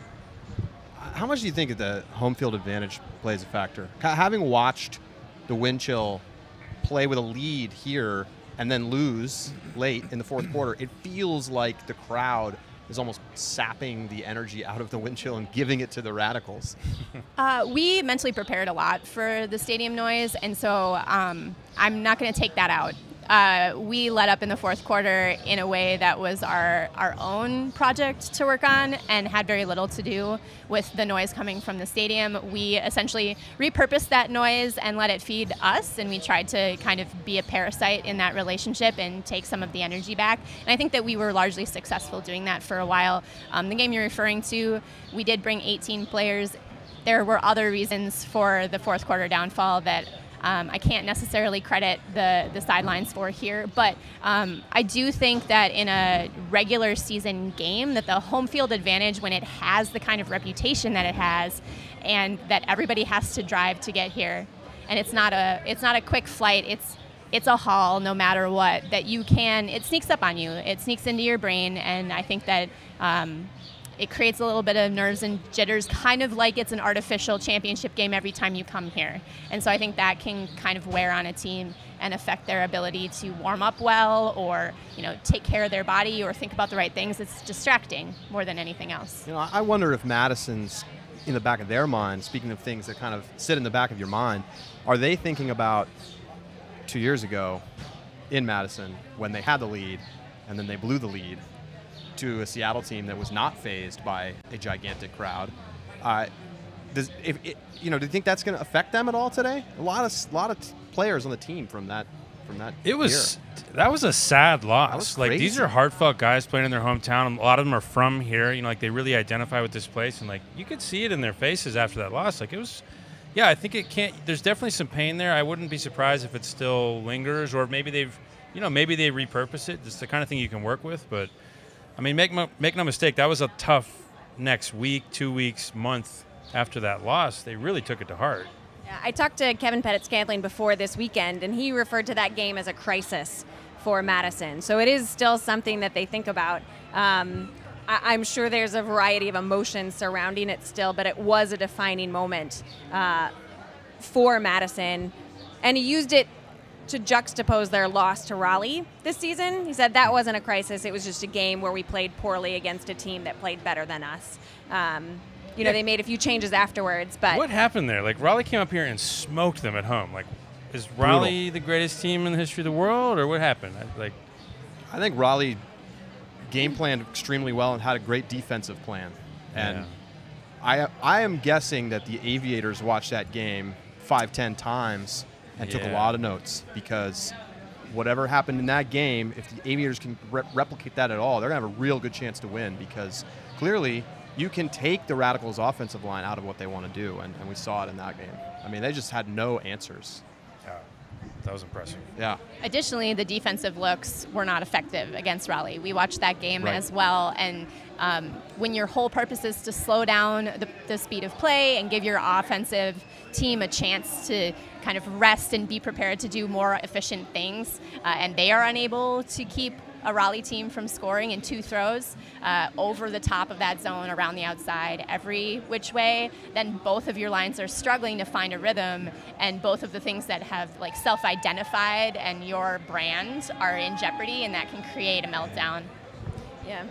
how much do you think the home field advantage plays a factor? Having watched the wind chill play with a lead here and then lose late in the fourth quarter, it feels like the crowd is almost sapping the energy out of the wind chill and giving it to the Radicals. We mentally prepared a lot for the stadium noise, and so I'm not going to take that out. We let up in the fourth quarter in a way that was our own project to work on and had very little to do with the noise coming from the stadium. We essentially repurposed that noise and let it feed us, and we tried to kind of be a parasite in that relationship and take some of the energy back. And I think that we were largely successful doing that for a while. The game you're referring to, we did bring 18 players. There were other reasons for the fourth quarter downfall that I can't necessarily credit the sidelines for here, but I do think that in a regular season game that the home field advantage, when it has the kind of reputation that it has and that everybody has to drive to get here, and it's not a quick flight, it's a haul no matter what, that it sneaks up on you, it sneaks into your brain, and I think that it creates a little bit of nerves and jitters, kind of like it's an artificial championship game every time you come here. And so I think that can kind of wear on a team and affect their ability to warm up well or, take care of their body or think about the right things. It's distracting more than anything else. I wonder if Madison's in the back of their mind, speaking of things that kind of sit in the back of your mind, are they thinking about 2 years ago in Madison when they had the lead and then they blew the lead to a Seattle team that was not fazed by a gigantic crowd? Do you think that's going to affect them at all today? A lot of players on the team from that. That was a sad loss. Like, these are heartfelt guys playing in their hometown. A lot of them are from here. Like, they really identify with this place, and like you could see it in their faces after that loss. Like, it was. Yeah, I think it can't. There's definitely some pain there. I wouldn't be surprised if it still lingers, or maybe they repurpose it. It's the kind of thing you can work with, but. I mean, make no mistake, that was a tough next week, 2 weeks, month after that loss. They really took it to heart. Yeah, I talked to Kevin Pettit-Scantling before this weekend, and he referred to that game as a crisis for Madison. So it is still something that they think about. I'm sure there's a variety of emotions surrounding it still, but it was a defining moment for Madison. And he used it to juxtapose their loss to Raleigh this season. He said that wasn't a crisis. It was just a game where we played poorly against a team that played better than us. They made a few changes afterwards. But what happened there? Like, Raleigh came up here and smoked them at home. Like, is Raleigh the greatest team in the history of the world, or what happened? I think Raleigh game planned extremely well and had a great defensive plan. And I am guessing that the Aviators watched that game 5-10 times and took a lot of notes, because whatever happened in that game, if the Aviators can replicate that at all, they're going to have a real good chance to win, because clearly you can take the Radicals' offensive line out of what they want to do, and we saw it in that game. I mean, they just had no answers. Yeah, that was impressive. Yeah. Additionally, the defensive looks were not effective against Raleigh. We watched that game as well, and when your whole purpose is to slow down the speed of play and give your offensive team a chance to kind of rest and be prepared to do more efficient things, and they are unable to keep a Raleigh team from scoring in 2 throws over the top of that zone, around the outside, every which way, then both of your lines are struggling to find a rhythm, and both of the things that have like self-identified and your brand are in jeopardy, and that can create a meltdown. Yeah.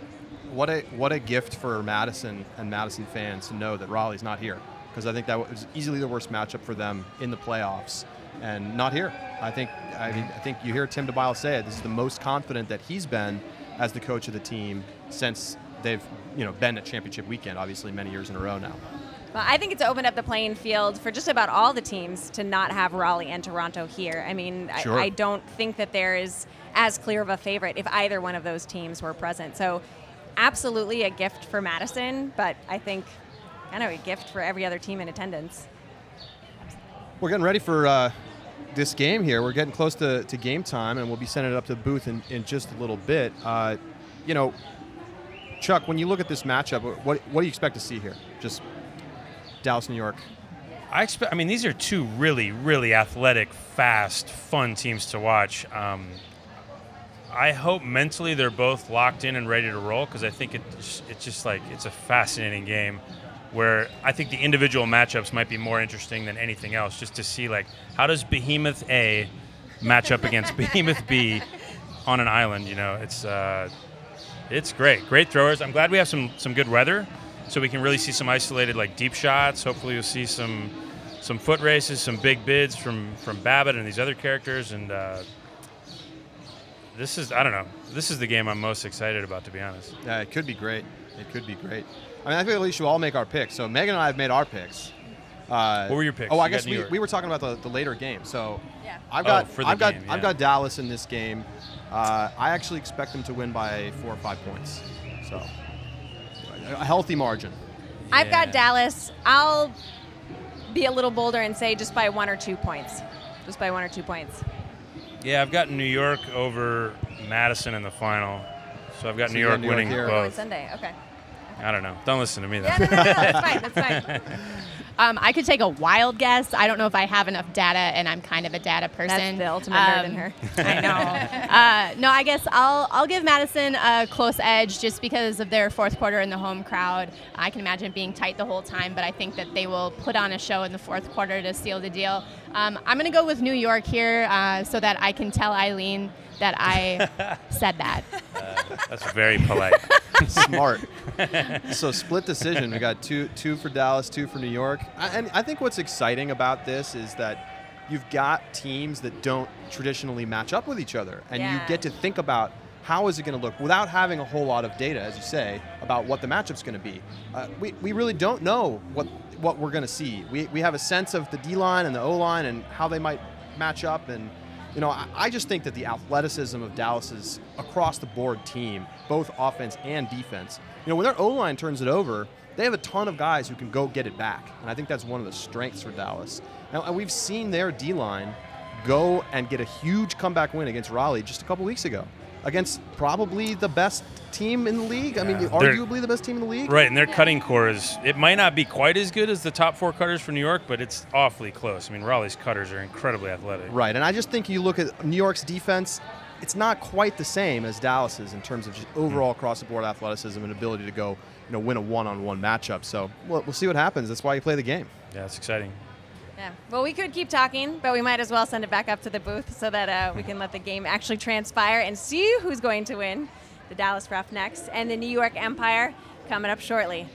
What a gift for Madison and Madison fans to know that Raleigh's not here, because I think that was easily the worst matchup for them in the playoffs, and not here. I think you hear Tim DeBile say it. This is the most confident that he's been as the coach of the team since they've been at championship weekend, obviously many years in a row now. Well, I think it's opened up the playing field for just about all the teams to not have Raleigh and Toronto here. I mean, Sure. I don't think that there is as clear of a favorite if either one of those teams were present. So absolutely a gift for Madison, but I think a gift for every other team in attendance. We're getting ready for this game here. We're getting close to game time, and we'll be sending it up to the booth in just a little bit. Chuck, when you look at this matchup, what do you expect to see here? Just Dallas, New York. I mean, these are 2 really, really athletic, fast, fun teams to watch. I hope mentally they're both locked in and ready to roll, because I think it's a fascinating game where I think the individual matchups might be more interesting than anything else, just to see how does Behemoth A match up against Behemoth B on an island. It's great throwers. I'm glad we have some good weather, so we can really see some isolated deep shots. Hopefully you'll see some foot races, some big bids from Babbitt and these other characters, and this is the game I'm most excited about, to be honest. Yeah, it could be great. I mean, I think we should all make our picks. So Megan and I have made our picks. What were your picks? I guess we were talking about the later game. So yeah. I've got Dallas in this game. I actually expect them to win by 4 or 5 points. So a healthy margin. I've got Dallas. I'll be a little bolder and say just by 1 or 2 points. Just by 1 or 2 points. Yeah, I've got New York over Madison in the final. So I've got New York winning here. both. Sunday, okay. I don't know. Don't listen to me, though. Yeah, no, that's fine. I could take a wild guess. I don't know if I have enough data, and I'm kind of a data person. That's the ultimate nerd in her. I know. No, I guess I'll give Madison a close edge just because of their 4th quarter and the home crowd. I can imagine it being tight the whole time, but I think that they will put on a show in the 4th quarter to seal the deal. I'm going to go with New York here so that I can tell Eileen that I said that. That's very polite. Smart. So split decision. We got two for Dallas, 2 for New York. And I think what's exciting about this is that you've got teams that don't traditionally match up with each other. And you get to think about how is it going to look without having a whole lot of data, as you say, about what the matchup's going to be. We really don't know what we're going to see. We have a sense of the D-line and the O-line and how they might match up. And I just think that the athleticism of Dallas's across-the-board team, both offense and defense, when their O-line turns it over, they have a ton of guys who can go get it back. And I think that's one of the strengths for Dallas. Now, and we've seen their D-line go and get a huge comeback win against Raleigh just a couple weeks ago, against probably the best team in the league. I mean, arguably the best team in the league. Right, and their cutting core it might not be quite as good as the top 4 cutters for New York, but it's awfully close. I mean, Raleigh's cutters are incredibly athletic. Right, and I just think you look at New York's defense, it's not quite the same as Dallas's in terms of just overall across-the-board athleticism and ability to go, win a one-on-one matchup. So we'll see what happens. That's why you play the game. Yeah, it's exciting. Yeah. Well, we could keep talking, but we might as well send it back up to the booth so that we can let the game actually transpire and see who's going to win. The Dallas Roughnecks and the New York Empire coming up shortly.